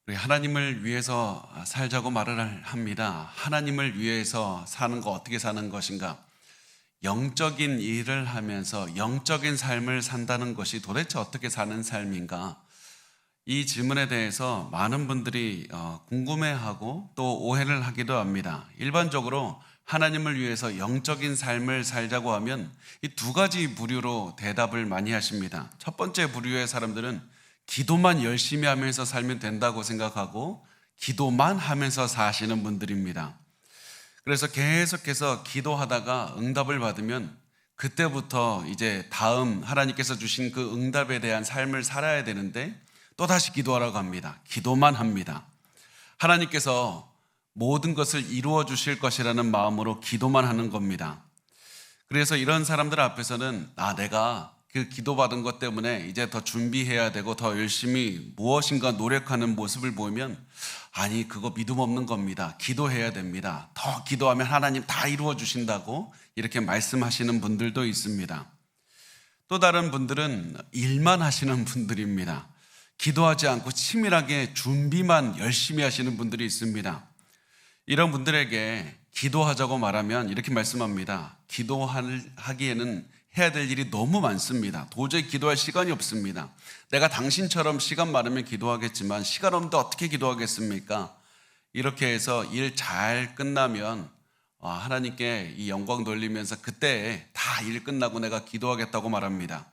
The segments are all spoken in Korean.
우리 하나님을 위해서 살자고 말을 합니다. 하나님을 위해서 사는 거 어떻게 사는 것인가? 영적인 일을 하면서 영적인 삶을 산다는 것이 도대체 어떻게 사는 삶인가? 이 질문에 대해서 많은 분들이 궁금해하고 또 오해를 하기도 합니다. 일반적으로 하나님을 위해서 영적인 삶을 살자고 하면 이 두 가지 부류로 대답을 많이 하십니다. 첫 번째 부류의 사람들은 기도만 열심히 하면서 살면 된다고 생각하고 기도만 하면서 사시는 분들입니다. 그래서 계속해서 기도하다가 응답을 받으면 그때부터 이제 다음 하나님께서 주신 그 응답에 대한 삶을 살아야 되는데 또다시 기도하라고 합니다. 기도만 합니다. 하나님께서 모든 것을 이루어 주실 것이라는 마음으로 기도만 하는 겁니다. 그래서 이런 사람들 앞에서는 내가 그 기도받은 것 때문에 이제 더 준비해야 되고 더 열심히 무엇인가 노력하는 모습을 보면 아니 그거 믿음 없는 겁니다. 기도해야 됩니다. 더 기도하면 하나님 다 이루어 주신다고 이렇게 말씀하시는 분들도 있습니다. 또 다른 분들은 일만 하시는 분들입니다. 기도하지 않고 치밀하게 준비만 열심히 하시는 분들이 있습니다. 이런 분들에게 기도하자고 말하면 이렇게 말씀합니다. 기도하기에는 해야 될 일이 너무 많습니다. 도저히 기도할 시간이 없습니다. 내가 당신처럼 시간 많으면 기도하겠지만 시간 없는데 어떻게 기도하겠습니까? 이렇게 해서 일 잘 끝나면 하나님께 이 영광 돌리면서 그때 다 일 끝나고 내가 기도하겠다고 말합니다.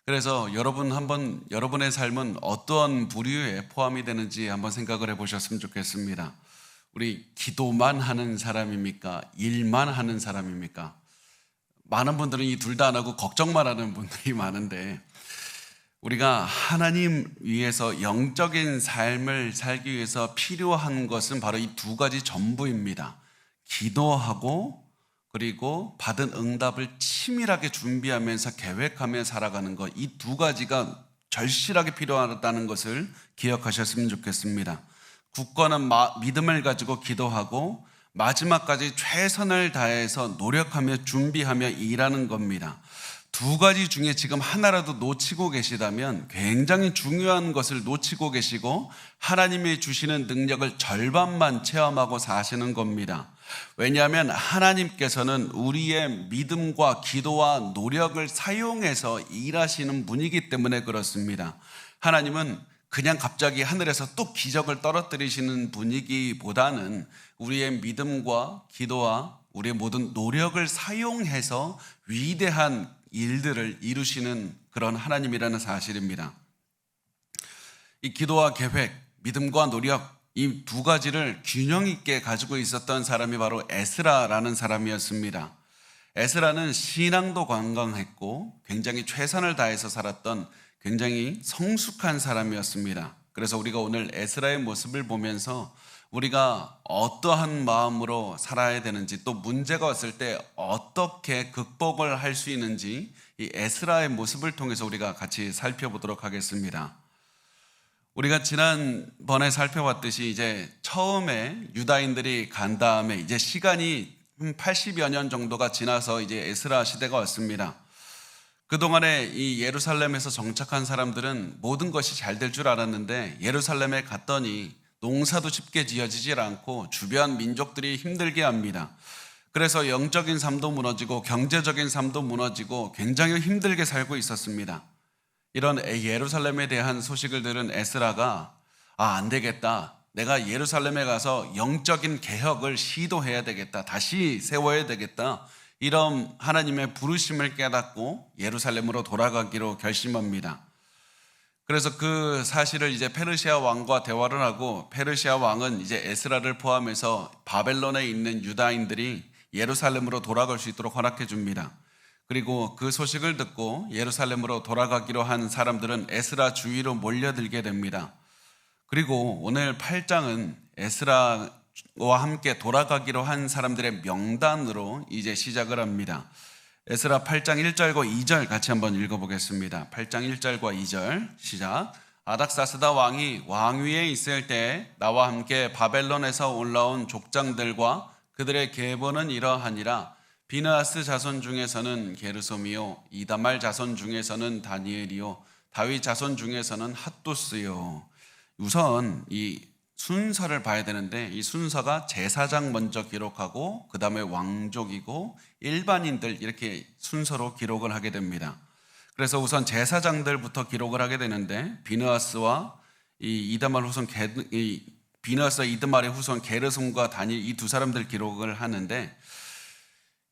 그래서 여러분의 삶은 어떤 부류에 포함이 되는지 한번 생각을 해보셨으면 좋겠습니다. 우리 기도만 하는 사람입니까? 일만 하는 사람입니까? 많은 분들은 이 둘 다 안 하고 걱정만 하는 분들이 많은데 우리가 하나님 위해서 영적인 삶을 살기 위해서 필요한 것은 바로 이 두 가지 전부입니다. 기도하고 그리고 받은 응답을 치밀하게 준비하면서 계획하며 살아가는 것, 이 두 가지가 절실하게 필요하다는 것을 기억하셨으면 좋겠습니다. 굳건한 믿음을 가지고 기도하고 마지막까지 최선을 다해서 노력하며 준비하며 일하는 겁니다. 두 가지 중에 지금 하나라도 놓치고 계시다면 굉장히 중요한 것을 놓치고 계시고 하나님이 주시는 능력을 절반만 체험하고 사시는 겁니다. 왜냐하면 하나님께서는 우리의 믿음과 기도와 노력을 사용해서 일하시는 분이기 때문에 그렇습니다. 하나님은 그냥 갑자기 하늘에서 또 기적을 떨어뜨리시는 분이기보다는 우리의 믿음과 기도와 우리의 모든 노력을 사용해서 위대한 일들을 이루시는 그런 하나님이라는 사실입니다. 이 기도와 계획, 믿음과 노력, 이 두 가지를 균형 있게 가지고 있었던 사람이 바로 에스라라는 사람이었습니다. 에스라는 신앙도 건강했고 굉장히 최선을 다해서 살았던 굉장히 성숙한 사람이었습니다. 그래서 우리가 오늘 에스라의 모습을 보면서 우리가 어떠한 마음으로 살아야 되는지 또 문제가 왔을 때 어떻게 극복을 할 수 있는지 이 에스라의 모습을 통해서 우리가 같이 살펴보도록 하겠습니다. 우리가 지난번에 살펴봤듯이 이제 처음에 유다인들이 간 다음에 이제 시간이 80여 년 정도가 지나서 이제 에스라 시대가 왔습니다. 그동안에 이 예루살렘에서 정착한 사람들은 모든 것이 잘 될 줄 알았는데 예루살렘에 갔더니 농사도 쉽게 지어지질 않고 주변 민족들이 힘들게 합니다. 그래서 영적인 삶도 무너지고 경제적인 삶도 무너지고 굉장히 힘들게 살고 있었습니다. 이런 예루살렘에 대한 소식을 들은 에스라가 안 되겠다. 내가 예루살렘에 가서 영적인 개혁을 시도해야 되겠다. 다시 세워야 되겠다. 이런 하나님의 부르심을 깨닫고 예루살렘으로 돌아가기로 결심합니다. 그래서 그 사실을 이제 페르시아 왕과 대화를 하고 페르시아 왕은 이제 에스라를 포함해서 바벨론에 있는 유다인들이 예루살렘으로 돌아갈 수 있도록 허락해 줍니다. 그리고 그 소식을 듣고 예루살렘으로 돌아가기로 한 사람들은 에스라 주위로 몰려들게 됩니다. 그리고 오늘 8장은 에스라와 함께 돌아가기로 한 사람들의 명단으로 이제 시작을 합니다. 에스라 8장 1절과 2절 같이 한번 읽어보겠습니다. 8장 1절과 2절 시작. 아닥사스다 왕이 왕위에 있을 때 나와 함께 바벨론에서 올라온 족장들과 그들의 계보는 이러하니라. 비느하스 자손 중에서는 게르솜이요 이다말 자손 중에서는 다니엘이요 다윗 자손 중에서는 핫도스요. 우선 이 순서를 봐야 되는데 이 순서가 제사장 먼저 기록하고 그 다음에 왕족이고 일반인들 이렇게 순서로 기록을 하게 됩니다. 그래서 우선 제사장들부터 기록을 하게 되는데 비느하스와 이드말의 후손 게르솜과 다닐 이 두 사람들 기록을 하는데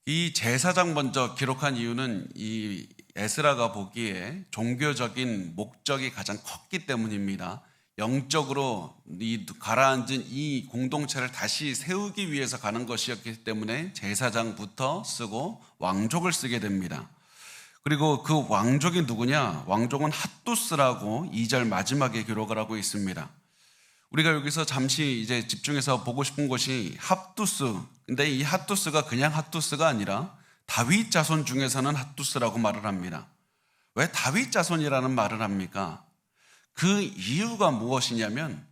이 제사장 먼저 기록한 이유는 이 에스라가 보기에 종교적인 목적이 가장 컸기 때문입니다. 영적으로 이 가라앉은 이 공동체를 다시 세우기 위해서 가는 것이었기 때문에 제사장부터 쓰고 왕족을 쓰게 됩니다. 그리고 그 왕족이 누구냐? 왕족은 핫두스라고 2절 마지막에 기록을 하고 있습니다. 우리가 여기서 잠시 이제 집중해서 보고 싶은 것이 핫두스. 근데 이 핫두스가 그냥 핫두스가 아니라 다윗 자손 중에서는 핫두스라고 말을 합니다. 왜 다윗 자손이라는 말을 합니까? 그 이유가 무엇이냐면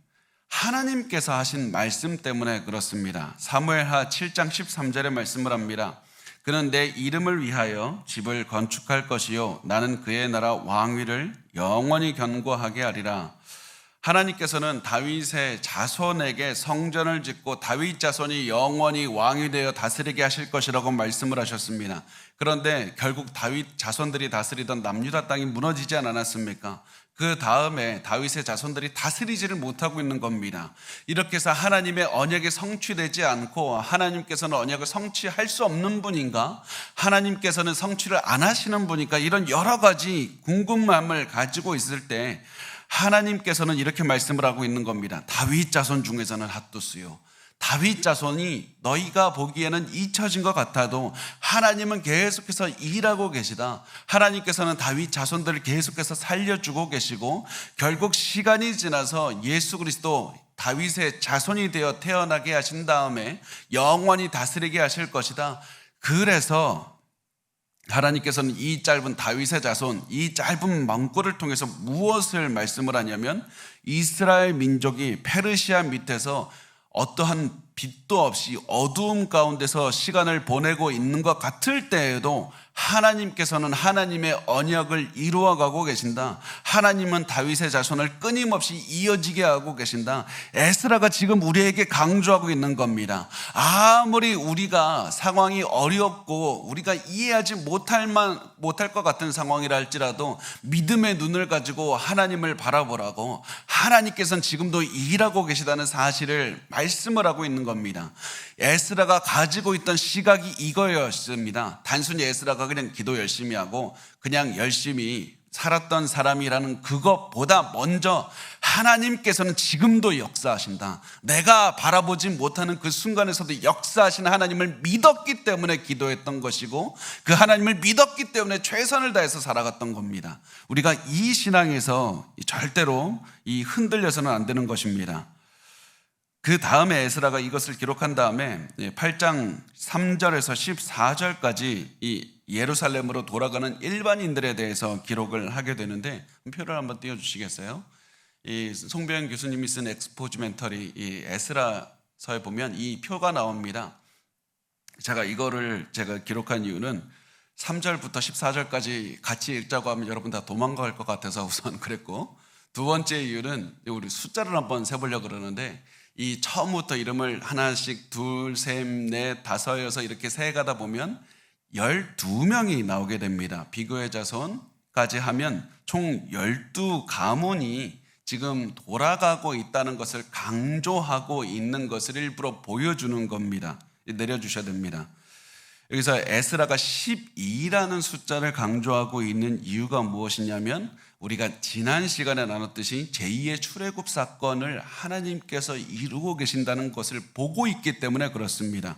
하나님께서 하신 말씀 때문에 그렇습니다. 사무엘하 7장 13절의 말씀을 합니다. 그는 내 이름을 위하여 집을 건축할 것이요 나는 그의 나라 왕위를 영원히 견고하게 하리라. 하나님께서는 다윗의 자손에게 성전을 짓고 다윗 자손이 영원히 왕이 되어 다스리게 하실 것이라고 말씀을 하셨습니다. 그런데 결국 다윗 자손들이 다스리던 남유다 땅이 무너지지 않았습니까? 그 다음에 다윗의 자손들이 다스리지를 못하고 있는 겁니다. 이렇게 해서 하나님의 언약이 성취되지 않고 하나님께서는 언약을 성취할 수 없는 분인가? 하나님께서는 성취를 안 하시는 분인가? 이런 여러 가지 궁금함을 가지고 있을 때 하나님께서는 이렇게 말씀을 하고 있는 겁니다. 다윗 자손 중에서는 핫두스요. 다윗 자손이 너희가 보기에는 잊혀진 것 같아도 하나님은 계속해서 일하고 계시다. 하나님께서는 다윗 자손들을 계속해서 살려주고 계시고 결국 시간이 지나서 예수 그리스도 다윗의 자손이 되어 태어나게 하신 다음에 영원히 다스리게 하실 것이다. 그래서 하나님께서는 이 짧은 다윗의 자손, 이 짧은 망골을 통해서 무엇을 말씀을 하냐면 이스라엘 민족이 페르시아 밑에서 어떠한 빛도 없이 어두움 가운데서 시간을 보내고 있는 것 같을 때에도 하나님께서는 하나님의 언약을 이루어가고 계신다. 하나님은 다윗의 자손을 끊임없이 이어지게 하고 계신다. 에스라가 지금 우리에게 강조하고 있는 겁니다. 아무리 우리가 상황이 어렵고 우리가 이해하지 못할 것 같은 상황이라 할지라도 믿음의 눈을 가지고 하나님을 바라보라고 하나님께서는 지금도 일하고 계시다는 사실을 말씀을 하고 있는 겁니다. 에스라가 가지고 있던 시각이 이거였습니다. 단순히 에스라가 그냥 기도 열심히 하고 그냥 열심히 살았던 사람이라는 그것보다 먼저 하나님께서는 지금도 역사하신다. 내가 바라보지 못하는 그 순간에서도 역사하시는 하나님을 믿었기 때문에 기도했던 것이고 그 하나님을 믿었기 때문에 최선을 다해서 살아갔던 겁니다. 우리가 이 신앙에서 절대로 흔들려서는 안 되는 것입니다. 그 다음에 에스라가 이것을 기록한 다음에 8장 3절에서 14절까지 이 예루살렘으로 돌아가는 일반인들에 대해서 기록을 하게 되는데 표를 한번 띄워주시겠어요? 이 송병현 교수님이 쓴 엑스포즈멘터리 이 에스라서에 보면 이 표가 나옵니다. 제가 기록한 이유는 3절부터 14절까지 같이 읽자고 하면 여러분 다 도망갈 것 같아서 우선 그랬고, 두 번째 이유는 우리 숫자를 한번 세보려고 그러는데 이 처음부터 이름을 하나씩 둘, 셋, 넷, 다섯, 여섯 이렇게 세가다 보면 12명이 나오게 됩니다. 비교의 자손까지 하면 총 12가문이 지금 돌아가고 있다는 것을 강조하고 있는 것을 일부러 보여주는 겁니다. 내려주셔야 됩니다. 여기서 에스라가 12라는 숫자를 강조하고 있는 이유가 무엇이냐면 우리가 지난 시간에 나눴듯이 제2의 출애굽 사건을 하나님께서 이루고 계신다는 것을 보고 있기 때문에 그렇습니다.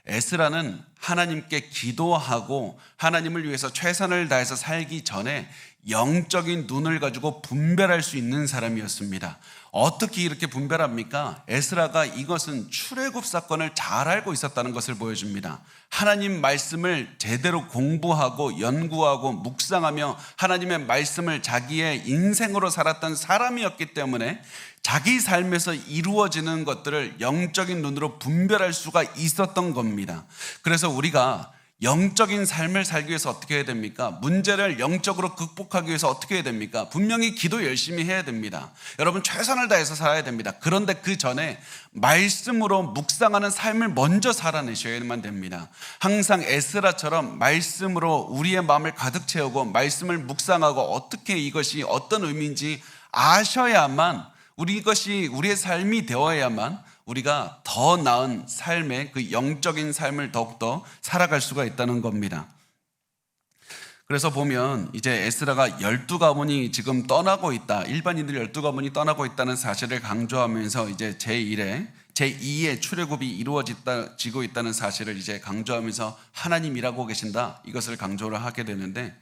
에스라는 하나님께 기도하고 하나님을 위해서 최선을 다해서 살기 전에 영적인 눈을 가지고 분별할 수 있는 사람이었습니다. 어떻게 이렇게 분별합니까? 에스라가 이것은 출애굽 사건을 잘 알고 있었다는 것을 보여줍니다. 하나님 말씀을 제대로 공부하고 연구하고 묵상하며 하나님의 말씀을 자기의 인생으로 살았던 사람이었기 때문에 자기 삶에서 이루어지는 것들을 영적인 눈으로 분별할 수가 있었던 겁니다. 그래서 우리가 영적인 삶을 살기 위해서 어떻게 해야 됩니까? 문제를 영적으로 극복하기 위해서 어떻게 해야 됩니까? 분명히 기도 열심히 해야 됩니다. 여러분 최선을 다해서 살아야 됩니다. 그런데 그 전에 말씀으로 묵상하는 삶을 먼저 살아내셔야만 됩니다. 항상 에스라처럼 말씀으로 우리의 마음을 가득 채우고 말씀을 묵상하고 어떻게 이것이 어떤 의미인지 아셔야만 이것이 우리의 삶이 되어야만 우리가 더 나은 삶의 그 영적인 삶을 더욱더 살아갈 수가 있다는 겁니다. 그래서 보면 이제 에스라가 12가문이 지금 떠나고 있다. 일반인들 12가문이 떠나고 있다는 사실을 강조하면서 이제 제2의 출애굽이 이루어지고 있다는 사실을 이제 강조하면서 하나님 일하고 계신다. 이것을 강조를 하게 되는데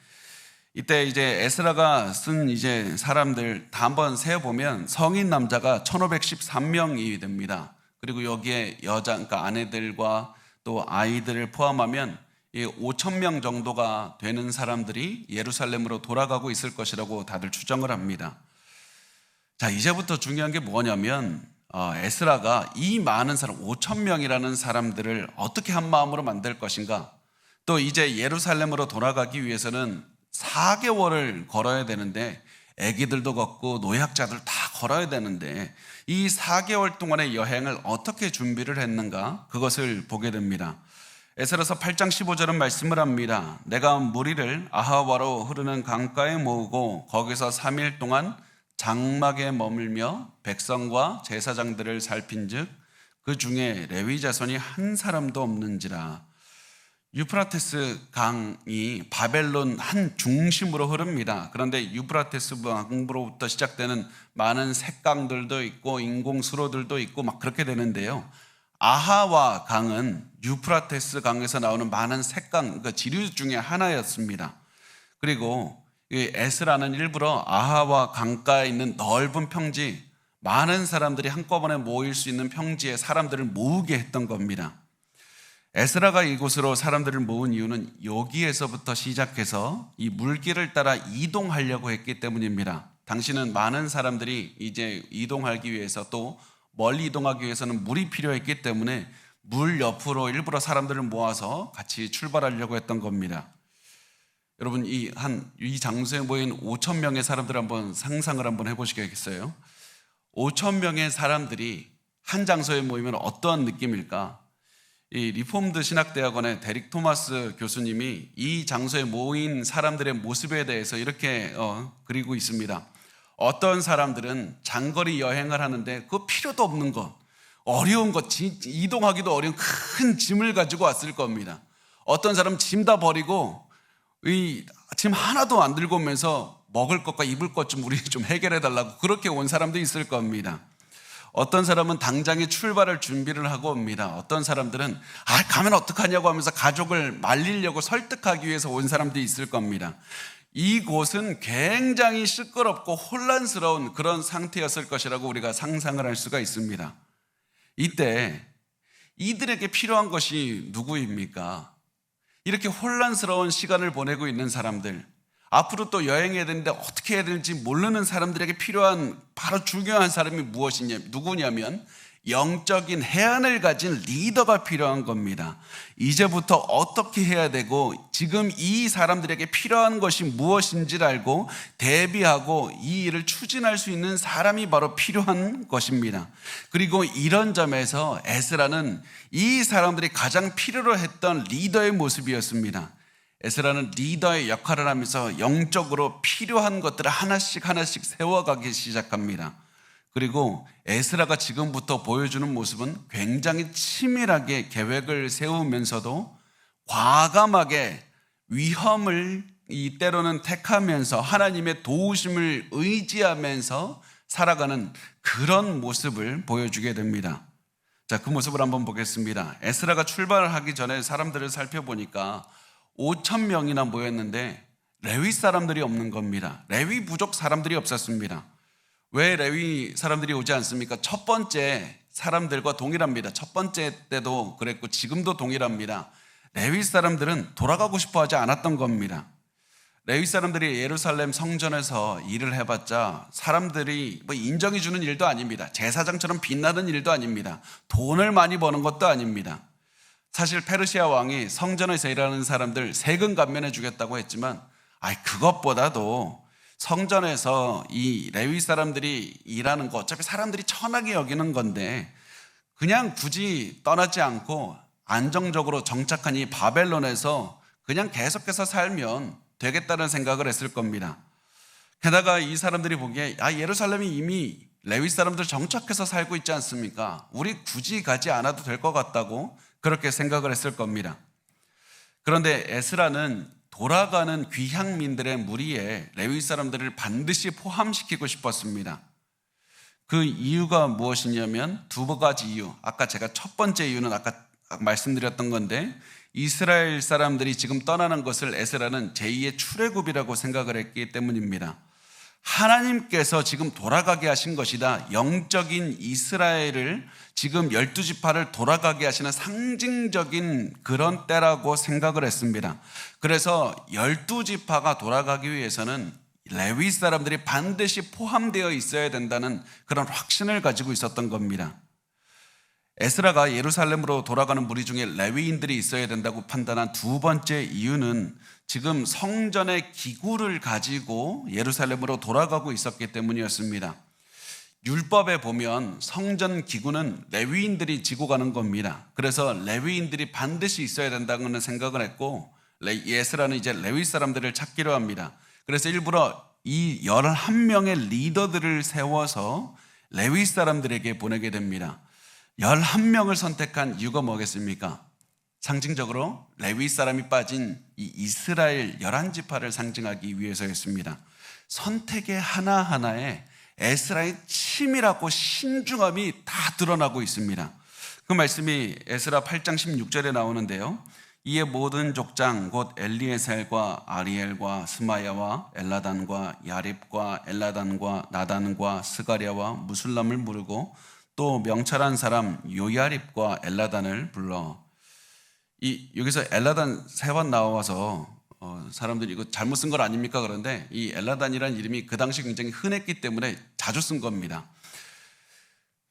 이때 이제 에스라가 쓴 이제 사람들 다 한번 세어보면 성인 남자가 1513명이 됩니다. 그리고 여기에 그러니까 아내들과 또 아이들을 포함하면 5,000명 정도가 되는 사람들이 예루살렘으로 돌아가고 있을 것이라고 다들 추정을 합니다. 자, 이제부터 중요한 게 뭐냐면 에스라가 이 많은 사람 5,000명이라는 사람들을 어떻게 한 마음으로 만들 것인가, 또 이제 예루살렘으로 돌아가기 위해서는 4개월을 걸어야 되는데 아기들도 걷고 노약자들 다 걸어야 되는데 이 4개월 동안의 여행을 어떻게 준비를 했는가, 그것을 보게 됩니다. 에스라서 8장 15절은 말씀을 합니다. 내가 무리를 아하와로 흐르는 강가에 모으고 거기서 3일 동안 장막에 머물며 백성과 제사장들을 살핀즉 그 중에 레위 자손이 한 사람도 없는지라. 유프라테스 강이 바벨론 한 중심으로 흐릅니다. 그런데 유프라테스 강으로부터 시작되는 많은 샛강들도 있고 인공수로들도 있고 막 그렇게 되는데요. 아하와 강은 유프라테스 강에서 나오는 많은 샛강, 그 지류 중에 하나였습니다. 그리고 에스라는 일부러 아하와 강가에 있는 넓은 평지, 많은 사람들이 한꺼번에 모일 수 있는 평지에 사람들을 모으게 했던 겁니다. 에스라가 이곳으로 사람들을 모은 이유는 여기에서부터 시작해서 이 물길을 따라 이동하려고 했기 때문입니다. 당시는 많은 사람들이 이제 이동하기 위해서 또 멀리 이동하기 위해서는 물이 필요했기 때문에 물 옆으로 일부러 사람들을 모아서 같이 출발하려고 했던 겁니다. 여러분 이 장소에 모인 5,000명의 사람들 한번 상상을 한번 해보시겠어요? 5,000명의 사람들이 한 장소에 모이면 어떠한 느낌일까? 이 리폼드 신학대학원의 데릭 토마스 교수님이 이 장소에 모인 사람들의 모습에 대해서 이렇게 그리고 있습니다. 어떤 사람들은 장거리 여행을 하는데 그 필요도 없는 것, 어려운 것, 이동하기도 어려운 큰 짐을 가지고 왔을 겁니다. 어떤 사람은 짐 다 버리고 이 짐 하나도 안 들고 오면서 먹을 것과 입을 것 좀 우리 좀 해결해 달라고 그렇게 온 사람도 있을 겁니다. 어떤 사람은 당장에 출발할 준비를 하고 옵니다. 어떤 사람들은 가면 어떡하냐고 하면서 가족을 말리려고 설득하기 위해서 온 사람도 있을 겁니다. 이곳은 굉장히 시끄럽고 혼란스러운 그런 상태였을 것이라고 우리가 상상을 할 수가 있습니다. 이때 이들에게 필요한 것이 누구입니까? 이렇게 혼란스러운 시간을 보내고 있는 사람들, 앞으로 또 여행해야 되는데 어떻게 해야 될지 모르는 사람들에게 필요한 바로 중요한 사람이 누구냐면 영적인 해안을 가진 리더가 필요한 겁니다. 이제부터 어떻게 해야 되고 지금 이 사람들에게 필요한 것이 무엇인지를 알고 대비하고 이 일을 추진할 수 있는 사람이 바로 필요한 것입니다. 그리고 이런 점에서 에스라는 이 사람들이 가장 필요로 했던 리더의 모습이었습니다. 에스라는 리더의 역할을 하면서 영적으로 필요한 것들을 하나씩 세워가기 시작합니다. 그리고 에스라가 지금부터 보여주는 모습은 굉장히 치밀하게 계획을 세우면서도 과감하게 위험을 때로는 택하면서 하나님의 도우심을 의지하면서 살아가는 그런 모습을 보여주게 됩니다. 자, 그 모습을 한번 보겠습니다. 에스라가 출발을 하기 전에 사람들을 살펴보니까 5,000명이나 모였는데 레위 사람들이 없는 겁니다. 레위 부족 사람들이 없었습니다. 왜 레위 사람들이 오지 않습니까? 첫 번째 사람들과 동일합니다. 첫 번째 때도 그랬고 지금도 동일합니다. 레위 사람들은 돌아가고 싶어 하지 않았던 겁니다. 레위 사람들이 예루살렘 성전에서 일을 해봤자 사람들이 인정해 주는 일도 아닙니다. 제사장처럼 빛나는 일도 아닙니다. 돈을 많이 버는 것도 아닙니다. 사실 페르시아 왕이 성전에서 일하는 사람들 세금 감면해 주겠다고 했지만 그것보다도 성전에서 이 레위 사람들이 일하는 거 어차피 사람들이 천하게 여기는 건데 그냥 굳이 떠나지 않고 안정적으로 정착한 이 바벨론에서 그냥 계속해서 살면 되겠다는 생각을 했을 겁니다. 게다가 이 사람들이 보기에 예루살렘이 이미 레위 사람들 정착해서 살고 있지 않습니까? 우리 굳이 가지 않아도 될 것 같다고 그렇게 생각을 했을 겁니다. 그런데 에스라는 돌아가는 귀향민들의 무리에 레위 사람들을 반드시 포함시키고 싶었습니다. 그 이유가 무엇이냐면 두 가지 이유. 아까 제가 첫 번째 이유는 아까 말씀드렸던 건데 이스라엘 사람들이 지금 떠나는 것을 에스라는 제2의 출애굽이라고 생각을 했기 때문입니다. 하나님께서 지금 돌아가게 하신 것이다. 영적인 이스라엘을 지금 12지파를 돌아가게 하시는 상징적인 그런 때라고 생각을 했습니다. 그래서 12지파가 돌아가기 위해서는 레위 사람들이 반드시 포함되어 있어야 된다는 그런 확신을 가지고 있었던 겁니다. 에스라가 예루살렘으로 돌아가는 무리 중에 레위인들이 있어야 된다고 판단한 두 번째 이유는 지금 성전의 기구를 가지고 예루살렘으로 돌아가고 있었기 때문이었습니다. 율법에 보면 성전 기구는 레위인들이 지고 가는 겁니다. 그래서 레위인들이 반드시 있어야 된다는 생각을 했고 에스라는 이제 레위 사람들을 찾기로 합니다. 그래서 일부러 이 11명의 리더들을 세워서 레위 사람들에게 보내게 됩니다. 11명을 선택한 이유가 뭐겠습니까? 상징적으로 레위 사람이 빠진 이 이스라엘 11지파를 상징하기 위해서였습니다. 선택의 하나하나에 에스라의 치밀하고 신중함이 다 드러나고 있습니다. 그 말씀이 에스라 8장 16절에 나오는데요. 이에 모든 족장 곧 엘리에셀과 아리엘과 스마야와 엘라단과 야립과 엘라단과 나단과 스가랴와 무술람을 부르고 또 명철한 사람 요야립과 엘라단을 불러. 여기서 엘라단 세 번 나와서 사람들이 이거 잘못 쓴 걸 아닙니까? 그런데 이 엘라단이라는 이름이 그 당시 굉장히 흔했기 때문에 자주 쓴 겁니다.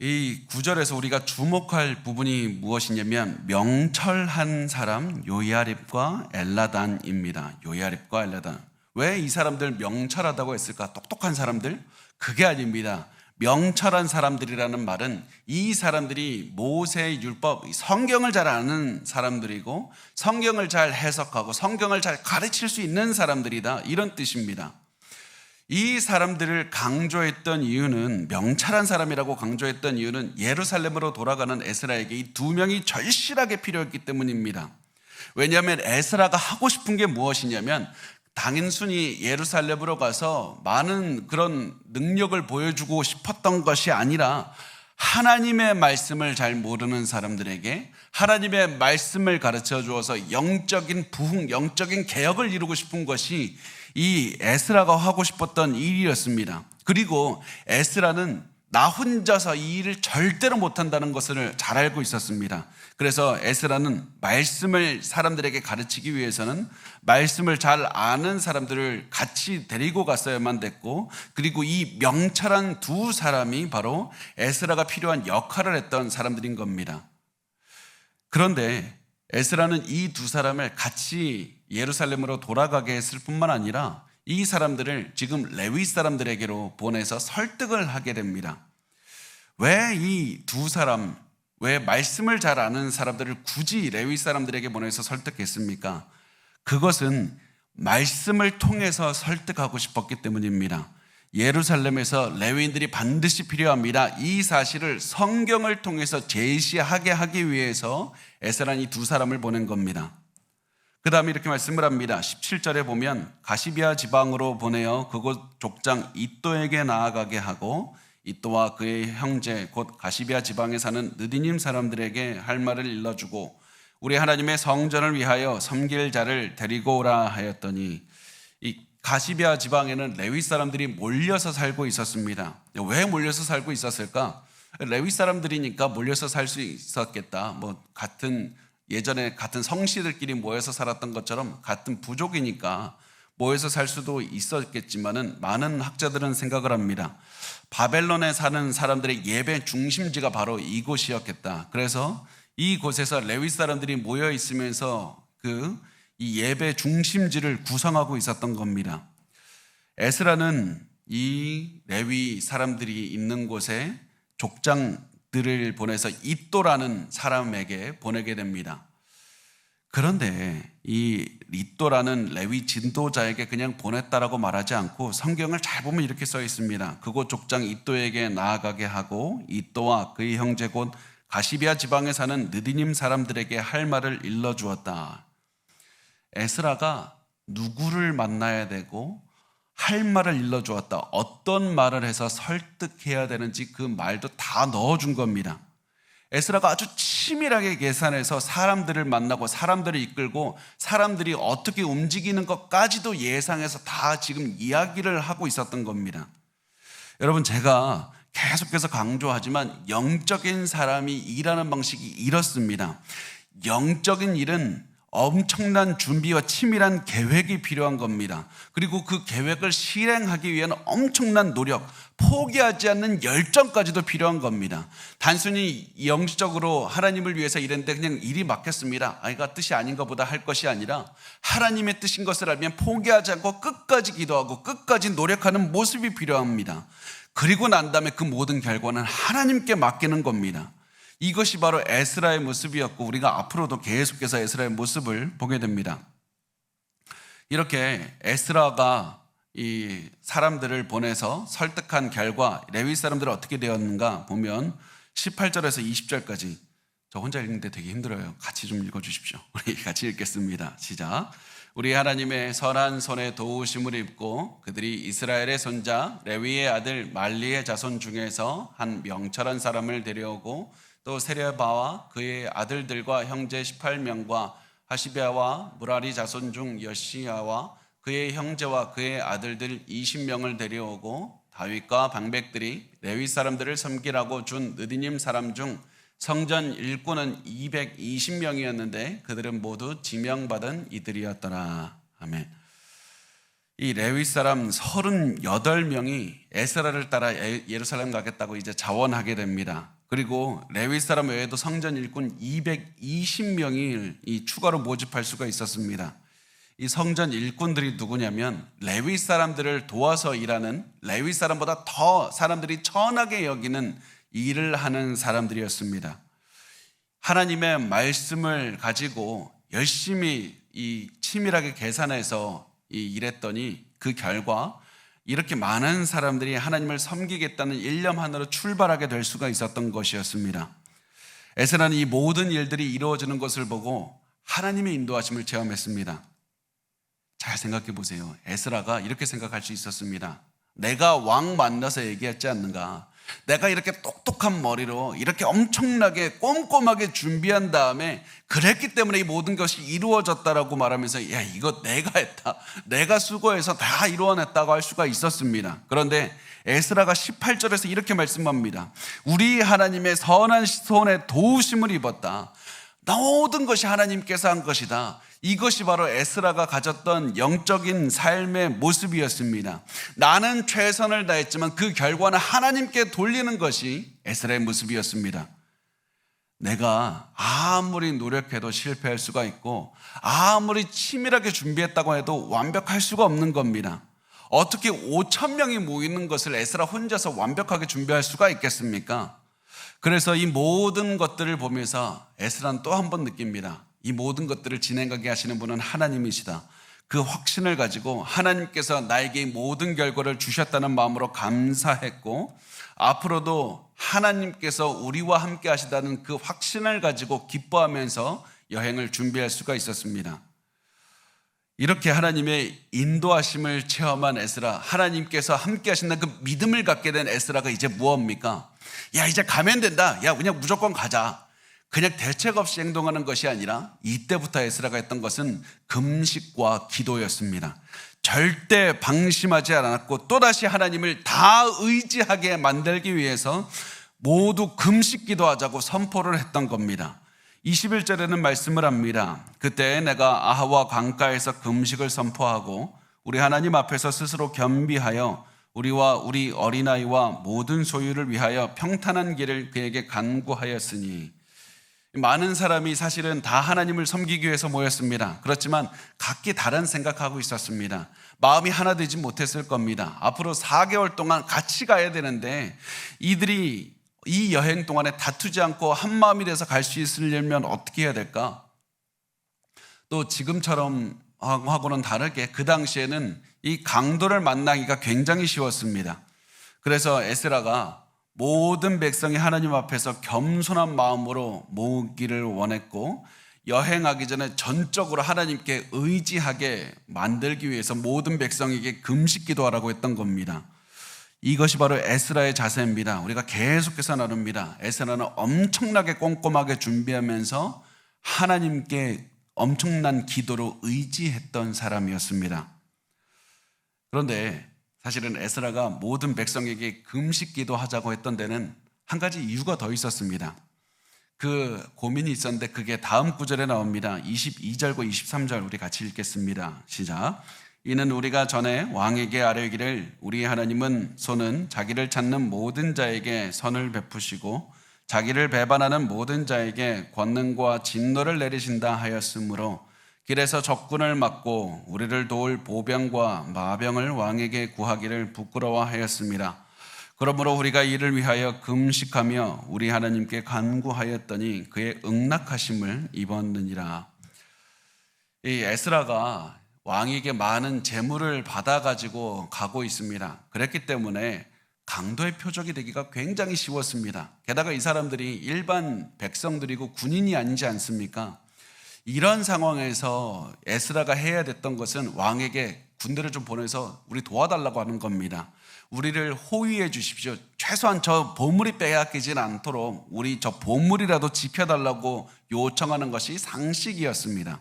이 구절에서 우리가 주목할 부분이 무엇이냐면 명철한 사람 요야립과 엘라단입니다. 요야립과 엘라단. 왜 이 사람들 명철하다고 했을까? 똑똑한 사람들? 그게 아닙니다. 명철한 사람들이라는 말은 이 사람들이 모세의 율법, 성경을 잘 아는 사람들이고 성경을 잘 해석하고 성경을 잘 가르칠 수 있는 사람들이다, 이런 뜻입니다. 이 사람들을 강조했던 이유는, 명철한 사람이라고 강조했던 이유는 예루살렘으로 돌아가는 에스라에게 이 두 명이 절실하게 필요했기 때문입니다. 왜냐하면 에스라가 하고 싶은 게 무엇이냐면 당연순이 예루살렘으로 가서 많은 그런 능력을 보여주고 싶었던 것이 아니라 하나님의 말씀을 잘 모르는 사람들에게 하나님의 말씀을 가르쳐 주어서 영적인 부흥, 영적인 개혁을 이루고 싶은 것이 이 에스라가 하고 싶었던 일이었습니다. 그리고 에스라는 나 혼자서 이 일을 절대로 못한다는 것을 잘 알고 있었습니다. 그래서 에스라는 말씀을 사람들에게 가르치기 위해서는 말씀을 잘 아는 사람들을 같이 데리고 갔어야만 됐고, 그리고 이 명철한 두 사람이 바로 에스라가 필요한 역할을 했던 사람들인 겁니다. 그런데 에스라는 이 두 사람을 같이 예루살렘으로 돌아가게 했을 뿐만 아니라 이 사람들을 지금 레위 사람들에게로 보내서 설득을 하게 됩니다. 왜 이 두 사람, 왜 말씀을 잘 아는 사람들을 굳이 레위 사람들에게 보내서 설득했습니까? 그것은 말씀을 통해서 설득하고 싶었기 때문입니다. 예루살렘에서 레위인들이 반드시 필요합니다. 이 사실을 성경을 통해서 제시하게 하기 위해서 에스라는 이 두 사람을 보낸 겁니다. 그 다음에 이렇게 말씀을 합니다. 17절에 보면 가시비아 지방으로 보내어 그곳 족장 이또에게 나아가게 하고 이또와 그의 형제 곧 가시비아 지방에 사는 느디님 사람들에게 할 말을 일러주고 우리 하나님의 성전을 위하여 섬길 자를 데리고 오라 하였더니, 이 가시비아 지방에는 레위 사람들이 몰려서 살고 있었습니다. 왜 몰려서 살고 있었을까? 레위 사람들이니까 몰려서 살 수 있었겠다. 예전에 같은 성씨들끼리 모여서 살았던 것처럼 같은 부족이니까 모여서 살 수도 있었겠지만은 많은 학자들은 생각을 합니다. 바벨론에 사는 사람들의 예배 중심지가 바로 이곳이었겠다. 그래서 이곳에서 레위 사람들이 모여 있으면서 이 예배 중심지를 구성하고 있었던 겁니다. 에스라는 이 레위 사람들이 있는 곳에 족장들을 보내서 이또라는 사람에게 보내게 됩니다. 그런데 이 이또라는 레위 진도자에게 그냥 보냈다라고 말하지 않고 성경을 잘 보면 이렇게 써 있습니다. 그곳 족장 이또에게 나아가게 하고 이또와 그의 형제 곧 가시비아 지방에 사는 느디님 사람들에게 할 말을 일러주었다. 에스라가 누구를 만나야 되고 할 말을 일러주었다. 어떤 말을 해서 설득해야 되는지 그 말도 다 넣어준 겁니다. 에스라가 아주 치밀하게 계산해서 사람들을 만나고 사람들을 이끌고 사람들이 어떻게 움직이는 것까지도 예상해서 다 지금 이야기를 하고 있었던 겁니다. 여러분, 제가 계속해서 강조하지만 영적인 사람이 일하는 방식이 이렇습니다. 영적인 일은 엄청난 준비와 치밀한 계획이 필요한 겁니다. 그리고 그 계획을 실행하기 위한 엄청난 노력, 포기하지 않는 열정까지도 필요한 겁니다. 단순히 영적으로 하나님을 위해서 일했는데 그냥 일이 맡겼습니다. 이거 뜻이 아닌 것보다 할 것이 아니라 하나님의 뜻인 것을 알면 포기하지 않고 끝까지 기도하고 끝까지 노력하는 모습이 필요합니다. 그리고 난 다음에 그 모든 결과는 하나님께 맡기는 겁니다. 이것이 바로 에스라의 모습이었고 우리가 앞으로도 계속해서 에스라의 모습을 보게 됩니다. 이렇게 에스라가 이 사람들을 보내서 설득한 결과 레위 사람들은 어떻게 되었는가 보면 18절에서 20절까지 저 혼자 읽는데 되게 힘들어요. 같이 좀 읽어주십시오. 우리 같이 읽겠습니다. 시작. 우리 하나님의 선한 손에 도우심을 입고 그들이 이스라엘의 손자 레위의 아들 말리의 자손 중에서 한 명철한 사람을 데려오고 또 세레바와 그의 아들들과 형제 18명과 하시베아와 무라리 자손 중 여시야와 그의 형제와 그의 아들들 20명을 데려오고 다윗과 방백들이 레위 사람들을 섬기라고 준 느디님 사람 중 성전 일꾼은 220명이었는데 그들은 모두 지명받은 이들이었더라. 아멘. 이 레위 사람 38명이 에스라를 따라 예루살렘 가겠다고 이제 자원하게 됩니다. 그리고 레위 사람 외에도 성전 일꾼 220명이 이 추가로 모집할 수가 있었습니다. 이 성전 일꾼들이 누구냐면 레위 사람들을 도와서 일하는, 레위 사람보다 더 사람들이 천하게 여기는 일을 하는 사람들이었습니다. 하나님의 말씀을 가지고 열심히 이 치밀하게 계산해서 일했더니 그 결과 이렇게 많은 사람들이 하나님을 섬기겠다는 일념 하나로 출발하게 될 수가 있었던 것이었습니다. 에스라는 이 모든 일들이 이루어지는 것을 보고 하나님의 인도하심을 체험했습니다. 잘 생각해 보세요. 에스라가 이렇게 생각할 수 있었습니다. 내가 왕 만나서 얘기했지 않는가? 내가 이렇게 똑똑한 머리로 이렇게 엄청나게 꼼꼼하게 준비한 다음에 그랬기 때문에 이 모든 것이 이루어졌다라고 말하면서 야, 이거 내가 했다, 내가 수고해서 다 이루어냈다고 할 수가 있었습니다. 그런데 에스라가 18절에서 이렇게 말씀합니다. 우리 하나님의 선한 손에 도우심을 입었다. 모든 것이 하나님께서 한 것이다. 이것이 바로 에스라가 가졌던 영적인 삶의 모습이었습니다. 나는 최선을 다했지만 그 결과는 하나님께 돌리는 것이 에스라의 모습이었습니다. 내가 아무리 노력해도 실패할 수가 있고 아무리 치밀하게 준비했다고 해도 완벽할 수가 없는 겁니다. 어떻게 5,000명이 모이는 것을 에스라 혼자서 완벽하게 준비할 수가 있겠습니까? 그래서 이 모든 것들을 보면서 에스라는 또 한 번 느낍니다. 이 모든 것들을 진행하게 하시는 분은 하나님이시다. 그 확신을 가지고 하나님께서 나에게 모든 결과를 주셨다는 마음으로 감사했고 앞으로도 하나님께서 우리와 함께 하시다는 그 확신을 가지고 기뻐하면서 여행을 준비할 수가 있었습니다. 이렇게 하나님의 인도하심을 체험한 에스라, 하나님께서 함께 하신다는 그 믿음을 갖게 된 에스라가 이제 무엇입니까? 야, 이제 가면 된다. 야, 그냥 무조건 가자. 그냥 대책 없이 행동하는 것이 아니라 이때부터 에스라가 했던 것은 금식과 기도였습니다. 절대 방심하지 않았고 또다시 하나님을 다 의지하게 만들기 위해서 모두 금식 기도하자고 선포를 했던 겁니다. 21절에는 말씀을 합니다. 그때 내가 아하와 강가에서 금식을 선포하고 우리 하나님 앞에서 스스로 겸비하여 우리와 우리 어린아이와 모든 소유를 위하여 평탄한 길을 그에게 간구하였으니, 많은 사람이 사실은 다 하나님을 섬기기 위해서 모였습니다. 그렇지만 각기 다른 생각하고 있었습니다. 마음이 하나 되지 못했을 겁니다. 앞으로 4개월 동안 같이 가야 되는데 이들이 이 여행 동안에 다투지 않고 한 마음이 돼서 갈 수 있으려면 어떻게 해야 될까? 또 지금처럼 하고는 다르게 그 당시에는 이 강도를 만나기가 굉장히 쉬웠습니다. 그래서 에스라가 모든 백성이 하나님 앞에서 겸손한 마음으로 모으기를 원했고, 여행하기 전에 전적으로 하나님께 의지하게 만들기 위해서 모든 백성에게 금식 기도하라고 했던 겁니다. 이것이 바로 에스라의 자세입니다. 우리가 계속해서 나눕니다. 에스라는 엄청나게 꼼꼼하게 준비하면서 하나님께 엄청난 기도로 의지했던 사람이었습니다. 그런데 사실은 에스라가 모든 백성에게 금식 기도하자고 했던 데는 한 가지 이유가 더 있었습니다. 그 고민이 있었는데 그게 다음 구절에 나옵니다. 22절과 23절 우리 같이 읽겠습니다. 시작. 이는 우리가 전에 왕에게 아뢰기를 우리 하나님은 손은 자기를 찾는 모든 자에게 선을 베푸시고 자기를 배반하는 모든 자에게 권능과 진노를 내리신다 하였으므로 길에서 적군을 막고 우리를 도울 보병과 마병을 왕에게 구하기를 부끄러워하였습니다. 그러므로 우리가 이를 위하여 금식하며 우리 하나님께 간구하였더니 그의 응낙하심을 입었느니라. 이 에스라가 왕에게 많은 재물을 받아가지고 가고 있습니다. 그랬기 때문에 강도의 표적이 되기가 굉장히 쉬웠습니다. 게다가 이 사람들이 일반 백성들이고 군인이 아니지 않습니까? 이런 상황에서 에스라가 해야 됐던 것은 왕에게 군대를 좀 보내서 우리 도와달라고 하는 겁니다. 우리를 호위해 주십시오. 최소한 저 보물이 빼앗기진 않도록 우리 저 보물이라도 지켜달라고 요청하는 것이 상식이었습니다.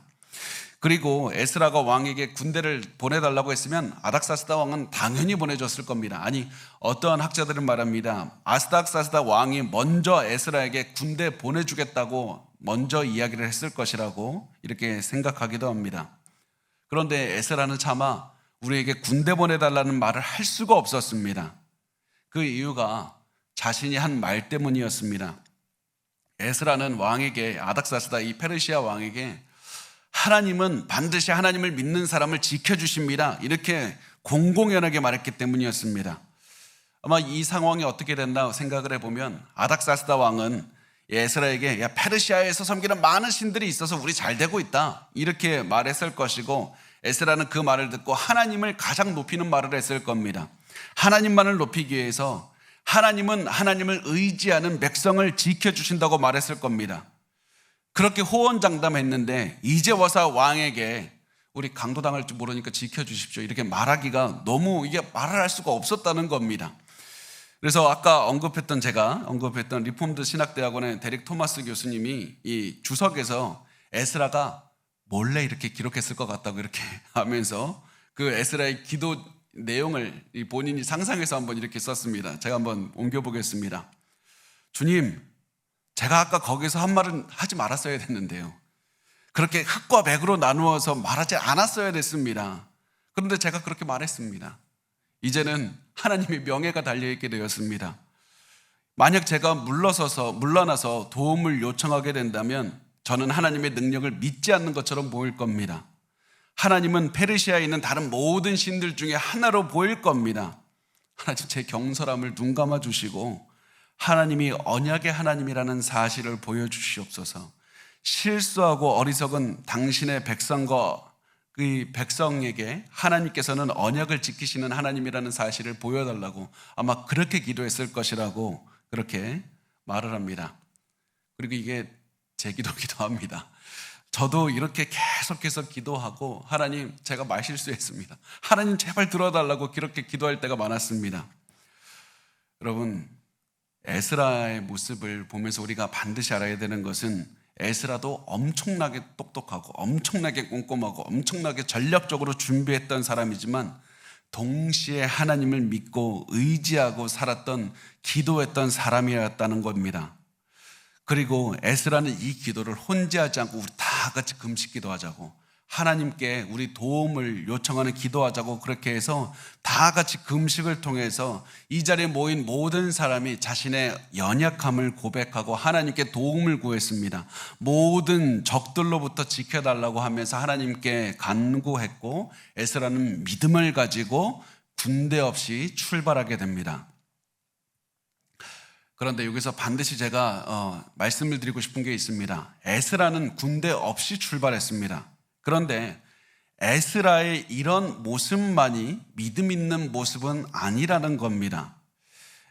그리고 에스라가 왕에게 군대를 보내달라고 했으면 아닥사스다 왕은 당연히 보내줬을 겁니다. 아니, 어떠한 학자들은 말합니다. 아닥사스다 왕이 먼저 에스라에게 군대 보내주겠다고 먼저 이야기를 했을 것이라고 이렇게 생각하기도 합니다. 그런데 에스라는 차마 우리에게 군대 보내달라는 말을 할 수가 없었습니다. 그 이유가 자신이 한 말 때문이었습니다. 에스라는 왕에게, 아닥사스다 이 페르시아 왕에게 하나님은 반드시 하나님을 믿는 사람을 지켜주십니다, 이렇게 공공연하게 말했기 때문이었습니다. 아마 이 상황이 어떻게 됐나 생각을 해보면 아닥사스다 왕은 에스라에게 야, 페르시아에서 섬기는 많은 신들이 있어서 우리 잘 되고 있다, 이렇게 말했을 것이고, 에스라는 그 말을 듣고 하나님을 가장 높이는 말을 했을 겁니다. 하나님만을 높이기 위해서 하나님은 하나님을 의지하는 백성을 지켜주신다고 말했을 겁니다. 그렇게 호언장담했는데 이제 와서 왕에게 우리 강도당할 줄 모르니까 지켜주십시오, 이렇게 말하기가 너무 이게 말을 할 수가 없었다는 겁니다. 그래서 아까 제가 언급했던 리폼드 신학대학원의 데릭 토마스 교수님이 이 주석에서 에스라가 몰래 이렇게 기록했을 것 같다고 이렇게 하면서 그 에스라의 기도 내용을 본인이 상상해서 한번 이렇게 썼습니다. 제가 한번 옮겨보겠습니다. 주님, 제가 아까 거기서 한 말은 하지 말았어야 됐는데요. 그렇게 흙과 백으로 나누어서 말하지 않았어야 됐습니다. 그런데 제가 그렇게 말했습니다. 이제는 하나님의 명예가 달려있게 되었습니다. 만약 제가 물러나서 도움을 요청하게 된다면 저는 하나님의 능력을 믿지 않는 것처럼 보일 겁니다. 하나님은 페르시아에 있는 다른 모든 신들 중에 하나로 보일 겁니다. 하나님, 제 경솔함을 눈 감아 주시고 하나님이 언약의 하나님이라는 사실을 보여주시옵소서. 실수하고 어리석은 당신의 백성과 그 백성에게 하나님께서는 언약을 지키시는 하나님이라는 사실을 보여달라고 아마 그렇게 기도했을 것이라고 그렇게 말을 합니다. 그리고 이게 제 기도기도 합니다. 저도 이렇게 계속해서 기도하고 하나님, 제가 말실수했습니다, 하나님 제발 들어달라고 그렇게 기도할 때가 많았습니다. 여러분, 에스라의 모습을 보면서 우리가 반드시 알아야 되는 것은 에스라도 엄청나게 똑똑하고 엄청나게 꼼꼼하고 엄청나게 전략적으로 준비했던 사람이지만 동시에 하나님을 믿고 의지하고 살았던, 기도했던 사람이었다는 겁니다. 그리고 에스라는 이 기도를 혼자 하지 않고 우리 다 같이 금식 기도하자고, 하나님께 우리 도움을 요청하는 기도하자고 그렇게 해서 다 같이 금식을 통해서 이 자리에 모인 모든 사람이 자신의 연약함을 고백하고 하나님께 도움을 구했습니다. 모든 적들로부터 지켜달라고 하면서 하나님께 간구했고 에스라는 믿음을 가지고 군대 없이 출발하게 됩니다. 그런데 여기서 반드시 제가 말씀을 드리고 싶은 게 있습니다. 에스라는 군대 없이 출발했습니다. 그런데 에스라의 이런 모습만이 믿음 있는 모습은 아니라는 겁니다.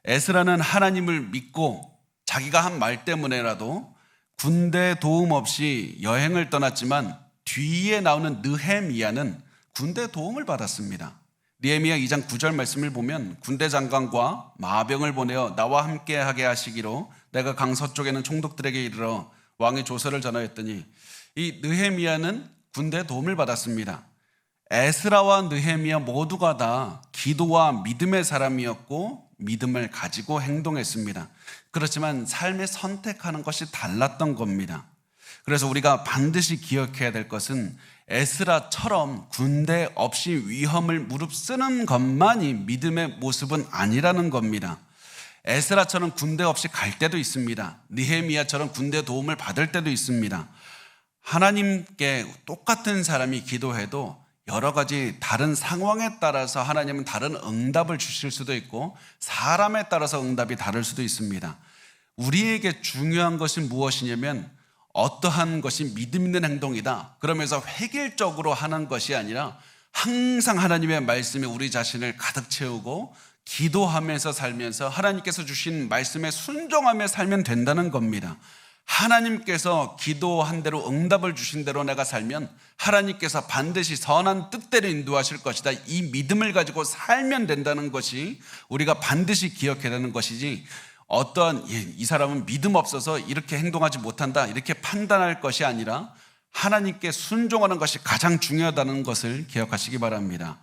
에스라는 하나님을 믿고 자기가 한 말 때문에라도 군대 도움 없이 여행을 떠났지만 뒤에 나오는 느헤미야는 군대 도움을 받았습니다. 느헤미야 2장 9절 말씀을 보면 군대 장관과 마병을 보내어 나와 함께 하게 하시기로 내가 강서쪽에는 총독들에게 이르러 왕의 조서를 전하였더니 이 느헤미야는 군대 도움을 받았습니다. 에스라와 느헤미야 모두가 다 기도와 믿음의 사람이었고 믿음을 가지고 행동했습니다. 그렇지만 삶에 선택하는 것이 달랐던 겁니다. 그래서 우리가 반드시 기억해야 될 것은 에스라처럼 군대 없이 위험을 무릅쓰는 것만이 믿음의 모습은 아니라는 겁니다. 에스라처럼 군대 없이 갈 때도 있습니다. 느헤미야처럼 군대 도움을 받을 때도 있습니다. 하나님께 똑같은 사람이 기도해도 여러 가지 다른 상황에 따라서 하나님은 다른 응답을 주실 수도 있고 사람에 따라서 응답이 다를 수도 있습니다. 우리에게 중요한 것은 무엇이냐면 어떠한 것이 믿음 있는 행동이다 그러면서 획일적으로 하는 것이 아니라 항상 하나님의 말씀에 우리 자신을 가득 채우고 기도하면서 살면서 하나님께서 주신 말씀에 순종하며 살면 된다는 겁니다. 하나님께서 기도한 대로 응답을 주신 대로 내가 살면 하나님께서 반드시 선한 뜻대로 인도하실 것이다. 이 믿음을 가지고 살면 된다는 것이 우리가 반드시 기억해야 되는 것이지 어떠한 이 사람은 믿음 없어서 이렇게 행동하지 못한다 이렇게 판단할 것이 아니라 하나님께 순종하는 것이 가장 중요하다는 것을 기억하시기 바랍니다.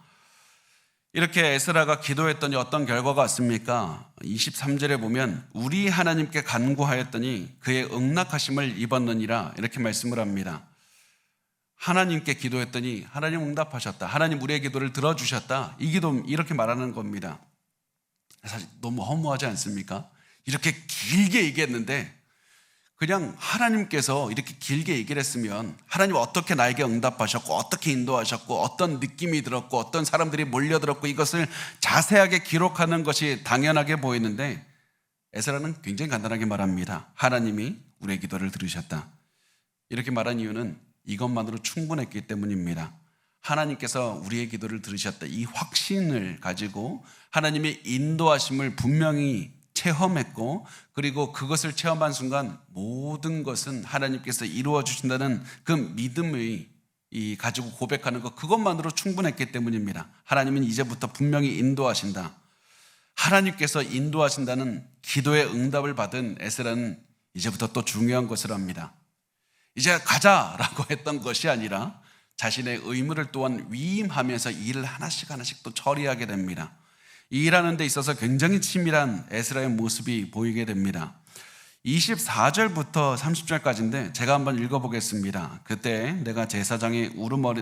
이렇게 에스라가 기도했더니 어떤 결과가 왔습니까? 23절에 보면 우리 하나님께 간구하였더니 그의 응낙하심을 입었느니라 이렇게 말씀을 합니다. 하나님께 기도했더니 하나님 응답하셨다. 하나님 우리의 기도를 들어주셨다. 이 기도 이렇게 말하는 겁니다. 사실 너무 허무하지 않습니까? 이렇게 길게 얘기했는데 그냥 하나님께서 이렇게 길게 얘기를 했으면 하나님 어떻게 나에게 응답하셨고 어떻게 인도하셨고 어떤 느낌이 들었고 어떤 사람들이 몰려들었고 이것을 자세하게 기록하는 것이 당연하게 보이는데 에스라는 굉장히 간단하게 말합니다. 하나님이 우리의 기도를 들으셨다. 이렇게 말한 이유는 이것만으로 충분했기 때문입니다. 하나님께서 우리의 기도를 들으셨다. 이 확신을 가지고 하나님의 인도하심을 분명히 체험했고 그리고 그것을 체험한 순간 모든 것은 하나님께서 이루어 주신다는 그 믿음의 가지고 고백하는 것 그것만으로 충분했기 때문입니다. 하나님은 이제부터 분명히 인도하신다. 하나님께서 인도하신다는 기도의 응답을 받은 에스라는 이제부터 또 중요한 것을 합니다. 이제 가자라고 했던 것이 아니라 자신의 의무를 또한 위임하면서 일을 하나씩 또 처리하게 됩니다. 일하는 데 있어서 굉장히 치밀한 에스라의 모습이 보이게 됩니다. 24절부터 30절까지인데 제가 한번 읽어보겠습니다. 그때 내가 제사장의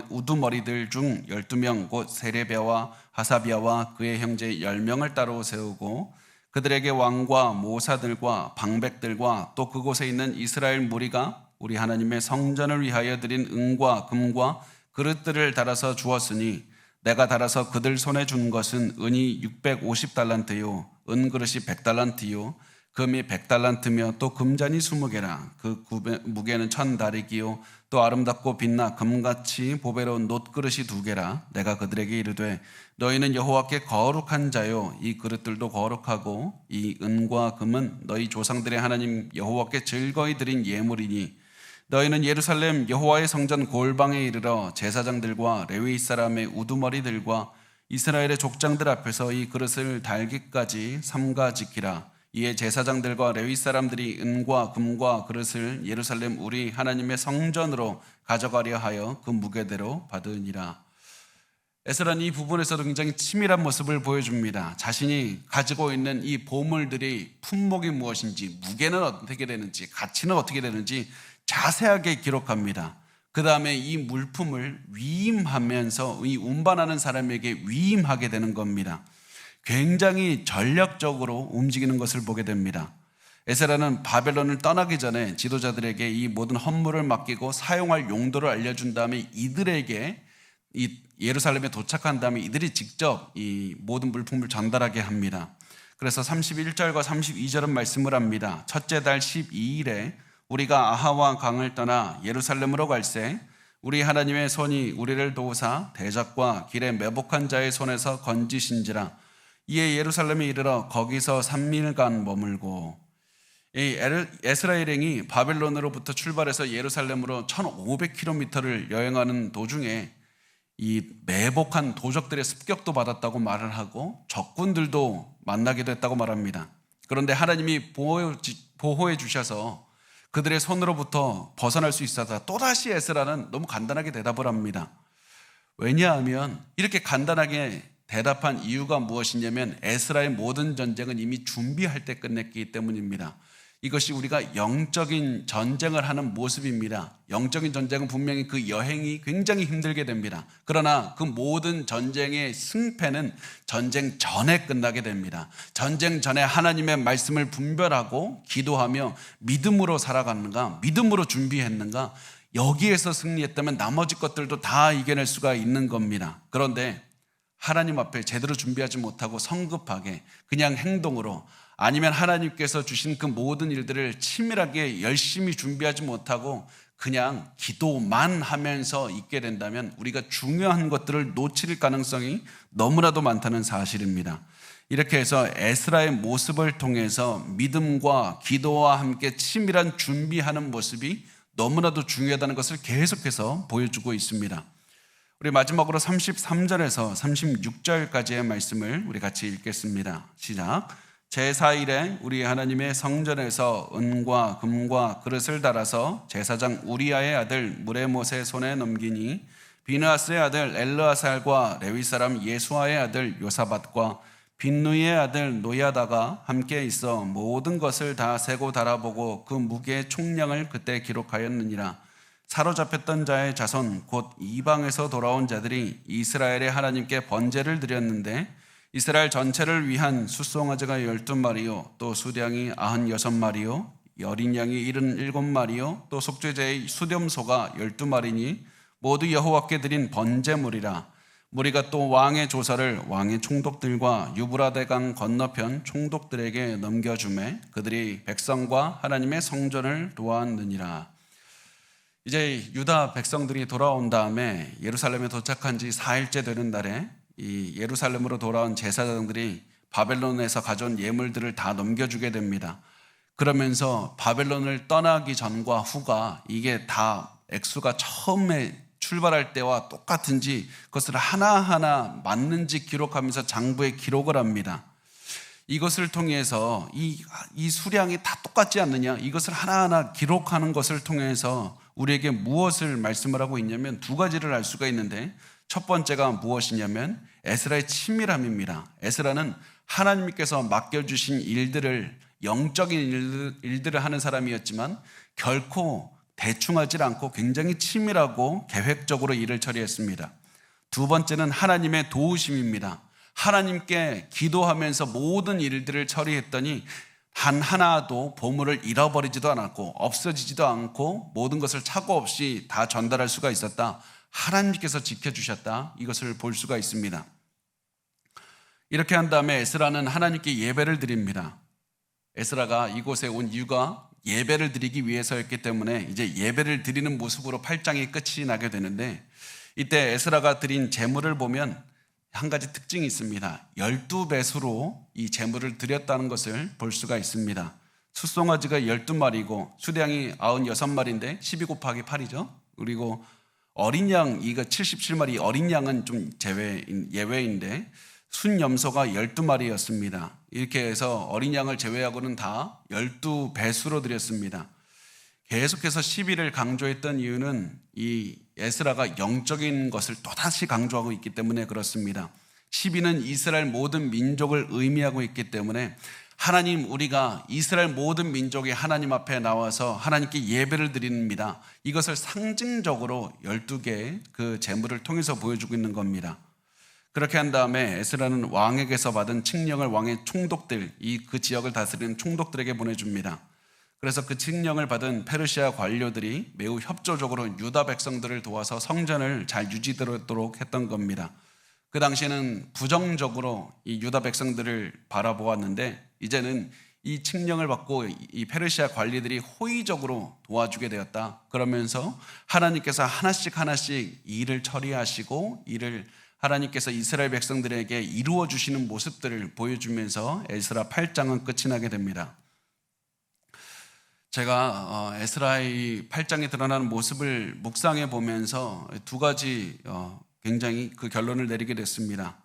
우두머리들 중 12명 곧 세레비아와 하사비아와 그의 형제 10명을 따로 세우고 그들에게 왕과 모사들과 방백들과 또 그곳에 있는 이스라엘 무리가 우리 하나님의 성전을 위하여 드린 은과 금과 그릇들을 달아서 주었으니 내가 달아서 그들 손에 준 것은 은이 650달란트요 은그릇이 100달란트요 금이 100달란트며 또 금잔이 20개라 그 무게는 1000다리기요 또 아름답고 빛나 금같이 보배로운 놋그릇이 2개라 내가 그들에게 이르되 너희는 여호와께 거룩한 자요 이 그릇들도 거룩하고 이 은과 금은 너희 조상들의 하나님 여호와께 즐거이 드린 예물이니 너희는 예루살렘 여호와의 성전 골방에 이르러 제사장들과 레위 사람의 우두머리들과 이스라엘의 족장들 앞에서 이 그릇을 달기까지 삼가 지키라. 이에 제사장들과 레위 사람들이 은과 금과 그릇을 예루살렘 우리 하나님의 성전으로 가져가려 하여 그 무게대로 받으니라. 에스라는 이 부분에서도 굉장히 치밀한 모습을 보여줍니다. 자신이 가지고 있는 이 보물들이 품목이 무엇인지, 무게는 어떻게 되는지, 가치는 어떻게 되는지 자세하게 기록합니다. 그 다음에 이 물품을 위임하면서 이 운반하는 사람에게 위임하게 되는 겁니다. 굉장히 전략적으로 움직이는 것을 보게 됩니다. 에스라는 바벨론을 떠나기 전에 지도자들에게 이 모든 헌물을 맡기고 사용할 용도를 알려준 다음에 이들에게 이 예루살렘에 도착한 다음에 이들이 직접 이 모든 물품을 전달하게 합니다. 그래서 31절과 32절은 말씀을 합니다. 첫째 달 12일에 우리가 아하와 강을 떠나 예루살렘으로 갈새 우리 하나님의 손이 우리를 도우사 대적과 길에 매복한 자의 손에서 건지신지라. 이에 예루살렘에 이르러 거기서 3일간 머물고. 이 에스라 일행이 바벨론으로부터 출발해서 예루살렘으로 1500km를 여행하는 도중에 이 매복한 도적들의 습격도 받았다고 말을 하고 적군들도 만나게 됐다고 말합니다. 그런데 하나님이 보호해 주셔서 그들의 손으로부터 벗어날 수 있어서 또다시 에스라는 너무 간단하게 대답을 합니다. 왜냐하면 이렇게 간단하게 대답한 이유가 무엇이냐면 에스라의 모든 전쟁은 이미 준비할 때 끝냈기 때문입니다. 이것이 우리가 영적인 전쟁을 하는 모습입니다. 영적인 전쟁은 분명히 그 여행이 굉장히 힘들게 됩니다. 그러나 그 모든 전쟁의 승패는 전쟁 전에 끝나게 됩니다. 전쟁 전에 하나님의 말씀을 분별하고 기도하며 믿음으로 살아갔는가, 믿음으로 준비했는가, 여기에서 승리했다면 나머지 것들도 다 이겨낼 수가 있는 겁니다. 그런데 하나님 앞에 제대로 준비하지 못하고 성급하게 그냥 행동으로 아니면 하나님께서 주신 그 모든 일들을 치밀하게 열심히 준비하지 못하고 그냥 기도만 하면서 있게 된다면 우리가 중요한 것들을 놓칠 가능성이 너무나도 많다는 사실입니다. 이렇게 해서 에스라의 모습을 통해서 믿음과 기도와 함께 치밀한 준비하는 모습이 너무나도 중요하다는 것을 계속해서 보여주고 있습니다. 우리 마지막으로 33절에서 36절까지의 말씀을 우리 같이 읽겠습니다. 시작. 제4일에 우리 하나님의 성전에서 은과 금과 그릇을 달아서 제사장 우리아의 아들 무레못의 손에 넘기니 비느하스의 아들 엘르아살과 레위 사람 예수아의 아들 요사밧과 빈누이의 아들 노야다가 함께 있어 모든 것을 다 세고 달아보고 그 무게의 총량을 그때 기록하였느니라. 사로잡혔던 자의 자손 곧 이방에서 돌아온 자들이 이스라엘의 하나님께 번제를 드렸는데 이스라엘 전체를 위한 숫송아지가 12마리요 또 수량이 96마리요 어린 양이 77마리요 또 속죄제의 수렴소가 12마리니 모두 여호와께 드린 번제물이라. 무리가 또 왕의 조사를 왕의 총독들과 유브라데강 건너편 총독들에게 넘겨주매 그들이 백성과 하나님의 성전을 도왔느니라. 이제 유다 백성들이 돌아온 다음에 예루살렘에 도착한 지 4일째 되는 날에 이 예루살렘으로 돌아온 제사장들이 바벨론에서 가져온 예물들을 다 넘겨주게 됩니다. 그러면서 바벨론을 떠나기 전과 후가 이게 다 액수가 처음에 출발할 때와 똑같은지 그것을 하나하나 맞는지 기록하면서 장부에 기록을 합니다. 이것을 통해서 이 수량이 다 똑같지 않느냐, 이것을 하나하나 기록하는 것을 통해서 우리에게 무엇을 말씀을 하고 있냐면 두 가지를 알 수가 있는데, 첫 번째가 무엇이냐면 에스라의 친밀함입니다. 에스라는 하나님께서 맡겨주신 일들을, 영적인 일들을 하는 사람이었지만 결코 대충하지 않고 굉장히 치밀하고 계획적으로 일을 처리했습니다. 두 번째는 하나님의 도우심입니다. 하나님께 기도하면서 모든 일들을 처리했더니 단 하나도 보물을 잃어버리지도 않았고 없어지지도 않고 모든 것을 착오 없이 다 전달할 수가 있었다. 하나님께서 지켜주셨다. 이것을 볼 수가 있습니다. 이렇게 한 다음에 에스라는 하나님께 예배를 드립니다. 에스라가 이곳에 온 이유가 예배를 드리기 위해서였기 때문에 이제 예배를 드리는 모습으로 8장이 끝이 나게 되는데, 이때 에스라가 드린 제물을 보면 한 가지 특징이 있습니다. 12배수로 이 제물을 드렸다는 것을 볼 수가 있습니다. 숫송아지가 12마리고 수량이 96마리인데 12 곱하기 8이죠. 그리고 어린 양, 이거 77마리, 어린 양은 좀 예외인데 순염소가 12마리였습니다. 이렇게 해서 어린 양을 제외하고는 다 12배수로 드렸습니다. 계속해서 12를 강조했던 이유는 이 에스라가 영적인 것을 또다시 강조하고 있기 때문에 그렇습니다. 12는 이스라엘 모든 민족을 의미하고 있기 때문에 하나님, 우리가 이스라엘 모든 민족이 하나님 앞에 나와서 하나님께 예배를 드립니다. 이것을 상징적으로 12개의 그 제물을 통해서 보여주고 있는 겁니다. 그렇게 한 다음에 에스라는 왕에게서 받은 칙령을 왕의 총독들, 그 지역을 다스리는 총독들에게 보내줍니다. 그래서 그 칙령을 받은 페르시아 관료들이 매우 협조적으로 유다 백성들을 도와서 성전을 잘 유지되도록 했던 겁니다. 그 당시에는 부정적으로 이 유다 백성들을 바라보았는데 이제는 이 칙령을 받고 이 페르시아 관리들이 호의적으로 도와주게 되었다. 그러면서 하나님께서 하나씩 일을 처리하시고 일을 하나님께서 이스라엘 백성들에게 이루어 주시는 모습들을 보여주면서 에스라 8장은 끝이 나게 됩니다. 제가 에스라의 8장에 드러나는 모습을 묵상해 보면서 두 가지 굉장히 그 결론을 내리게 됐습니다.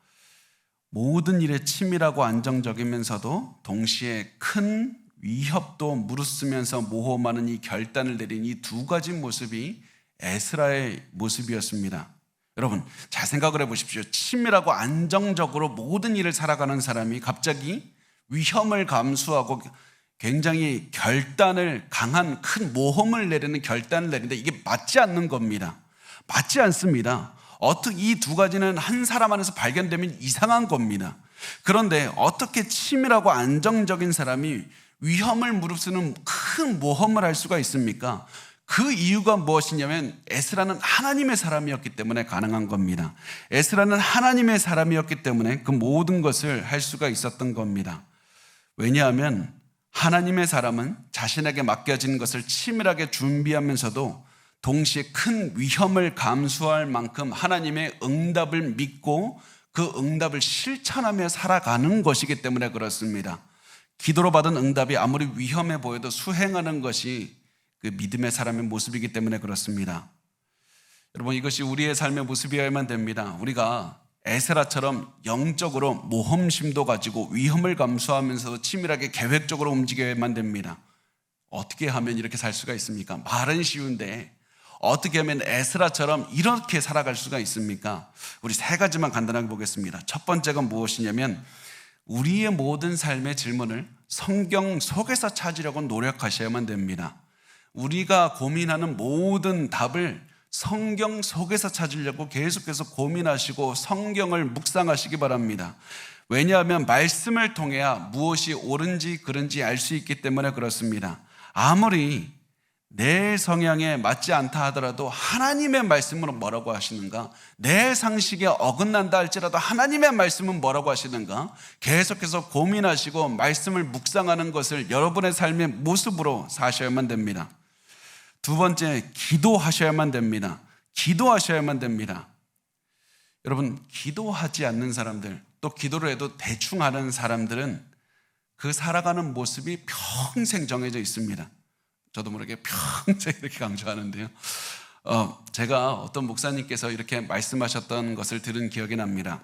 모든 일에 치밀하고 안정적이면서도 동시에 큰 위협도 무릅쓰면서 모험하는 이 결단을 내린 이 두 가지 모습이 에스라의 모습이었습니다. 여러분, 잘 생각을 해보십시오. 치밀하고 안정적으로 모든 일을 살아가는 사람이 갑자기 위험을 감수하고 굉장히 결단을 강한 큰 모험을 내리는 결단을 내리는데 이게 맞지 않는 겁니다. 맞지 않습니다. 어떻게 이 두 가지는 한 사람 안에서 발견되면 이상한 겁니다. 그런데 어떻게 치밀하고 안정적인 사람이 위험을 무릅쓰는 큰 모험을 할 수가 있습니까? 그 이유가 무엇이냐면 에스라는 하나님의 사람이었기 때문에 가능한 겁니다. 에스라는 하나님의 사람이었기 때문에 그 모든 것을 할 수가 있었던 겁니다. 왜냐하면 하나님의 사람은 자신에게 맡겨진 것을 치밀하게 준비하면서도 동시에 큰 위험을 감수할 만큼 하나님의 응답을 믿고 그 응답을 실천하며 살아가는 것이기 때문에 그렇습니다. 기도로 받은 응답이 아무리 위험해 보여도 수행하는 것이 그 믿음의 사람의 모습이기 때문에 그렇습니다. 여러분, 이것이 우리의 삶의 모습이어야만 됩니다. 우리가 에스라처럼 영적으로 모험심도 가지고 위험을 감수하면서도 치밀하게 계획적으로 움직여야만 됩니다. 어떻게 하면 이렇게 살 수가 있습니까? 말은 쉬운데 어떻게 하면 에스라처럼 이렇게 살아갈 수가 있습니까? 우리 세 가지만 간단하게 보겠습니다. 첫 번째가 무엇이냐면 우리의 모든 삶의 질문을 성경 속에서 찾으려고 노력하셔야만 됩니다. 우리가 고민하는 모든 답을 성경 속에서 찾으려고 계속해서 고민하시고 성경을 묵상하시기 바랍니다. 왜냐하면 말씀을 통해야 무엇이 옳은지 그른지 알 수 있기 때문에 그렇습니다. 아무리 내 성향에 맞지 않다 하더라도 하나님의 말씀은 뭐라고 하시는가? 내 상식에 어긋난다 할지라도 하나님의 말씀은 뭐라고 하시는가? 계속해서 고민하시고 말씀을 묵상하는 것을 여러분의 삶의 모습으로 사셔야만 됩니다. 두 번째, 기도하셔야만 됩니다. 기도하셔야만 됩니다. 여러분, 기도하지 않는 사람들, 또 기도를 해도 대충 하는 사람들은 그 살아가는 모습이 평생 정해져 있습니다. 저도 모르게 평생 이렇게 강조하는데요. 제가 어떤 목사님께서 이렇게 말씀하셨던 것을 들은 기억이 납니다.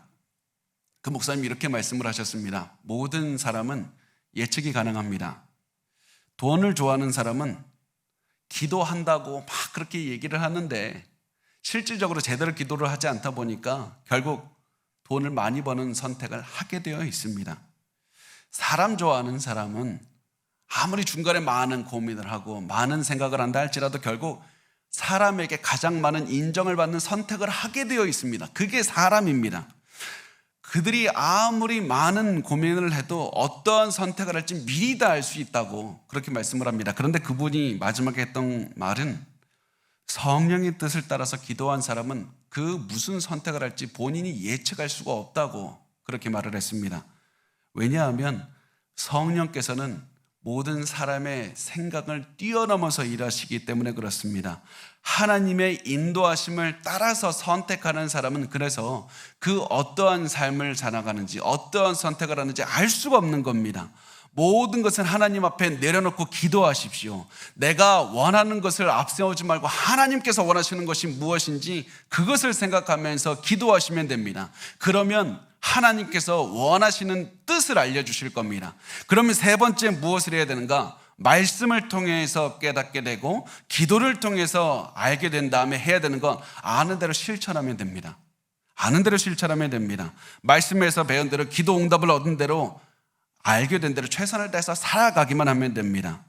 그 목사님이 이렇게 말씀을 하셨습니다. 모든 사람은 예측이 가능합니다. 돈을 좋아하는 사람은 기도한다고 막 그렇게 얘기를 하는데 실질적으로 제대로 기도를 하지 않다 보니까 결국 돈을 많이 버는 선택을 하게 되어 있습니다. 사람 좋아하는 사람은 아무리 중간에 많은 고민을 하고 많은 생각을 한다 할지라도 결국 사람에게 가장 많은 인정을 받는 선택을 하게 되어 있습니다. 그게 사람입니다. 그들이 아무리 많은 고민을 해도 어떠한 선택을 할지 미리 다 알 수 있다고 그렇게 말씀을 합니다. 그런데 그분이 마지막에 했던 말은 성령의 뜻을 따라서 기도한 사람은 그 무슨 선택을 할지 본인이 예측할 수가 없다고 그렇게 말을 했습니다. 왜냐하면 성령께서는 모든 사람의 생각을 뛰어넘어서 일하시기 때문에 그렇습니다. 하나님의 인도하심을 따라서 선택하는 사람은 그래서 그 어떠한 삶을 살아가는지 어떠한 선택을 하는지 알 수가 없는 겁니다. 모든 것은 하나님 앞에 내려놓고 기도하십시오. 내가 원하는 것을 앞세우지 말고 하나님께서 원하시는 것이 무엇인지 그것을 생각하면서 기도하시면 됩니다. 그러면 하나님께서 원하시는 뜻을 알려주실 겁니다. 그러면 세 번째 무엇을 해야 되는가? 말씀을 통해서 깨닫게 되고 기도를 통해서 알게 된 다음에 해야 되는 건 아는 대로 실천하면 됩니다. 아는 대로 실천하면 됩니다. 말씀에서 배운 대로 기도 응답을 얻은 대로 알게 된 대로 최선을 다해서 살아가기만 하면 됩니다.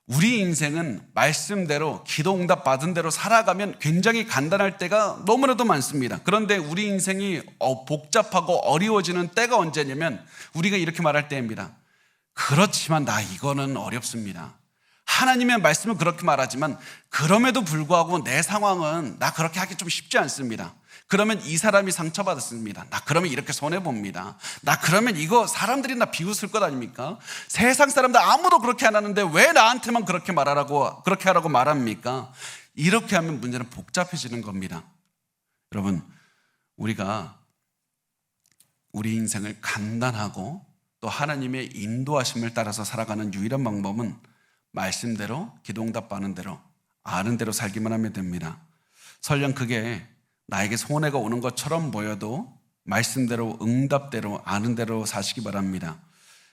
우리 인생은 말씀대로 기도 응답 받은 대로 살아가면 굉장히 간단할 때가 너무나도 많습니다. 그런데 우리 인생이 복잡하고 어려워지는 때가 언제냐면 우리가 이렇게 말할 때입니다. 그렇지만 나 이거는 어렵습니다. 하나님의 말씀은 그렇게 말하지만 그럼에도 불구하고 내 상황은 나 그렇게 하기 좀 쉽지 않습니다. 그러면 이 사람이 상처받았습니다. 나 그러면 이렇게 손해봅니다. 나 그러면 이거 사람들이 나 비웃을 것 아닙니까? 세상 사람들 아무도 그렇게 안 하는데 왜 나한테만 그렇게 하라고 말합니까? 이렇게 하면 문제는 복잡해지는 겁니다. 여러분, 우리가 우리 인생을 간단하고 또 하나님의 인도하심을 따라서 살아가는 유일한 방법은 말씀대로 기도응답 받는 대로 아는 대로 살기만 하면 됩니다. 설령 그게 나에게 손해가 오는 것처럼 보여도 말씀대로 응답대로 아는 대로 사시기 바랍니다.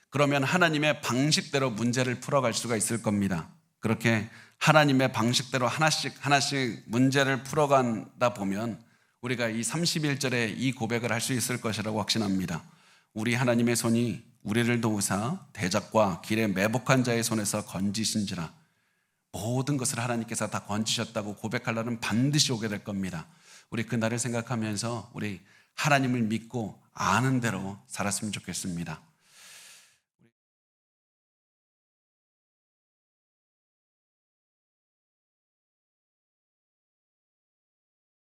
그러면 하나님의 방식대로 문제를 풀어갈 수가 있을 겁니다. 그렇게 하나님의 방식대로 하나씩 문제를 풀어간다 보면 우리가 이 31절에 이 고백을 할 수 있을 것이라고 확신합니다. 우리 하나님의 손이 우리를 도우사 대적과 길에 매복한 자의 손에서 건지신지라. 모든 것을 하나님께서 다 건지셨다고 고백할 날은 반드시 오게 될 겁니다. 우리 그날을 생각하면서 우리 하나님을 믿고 아는 대로 살았으면 좋겠습니다.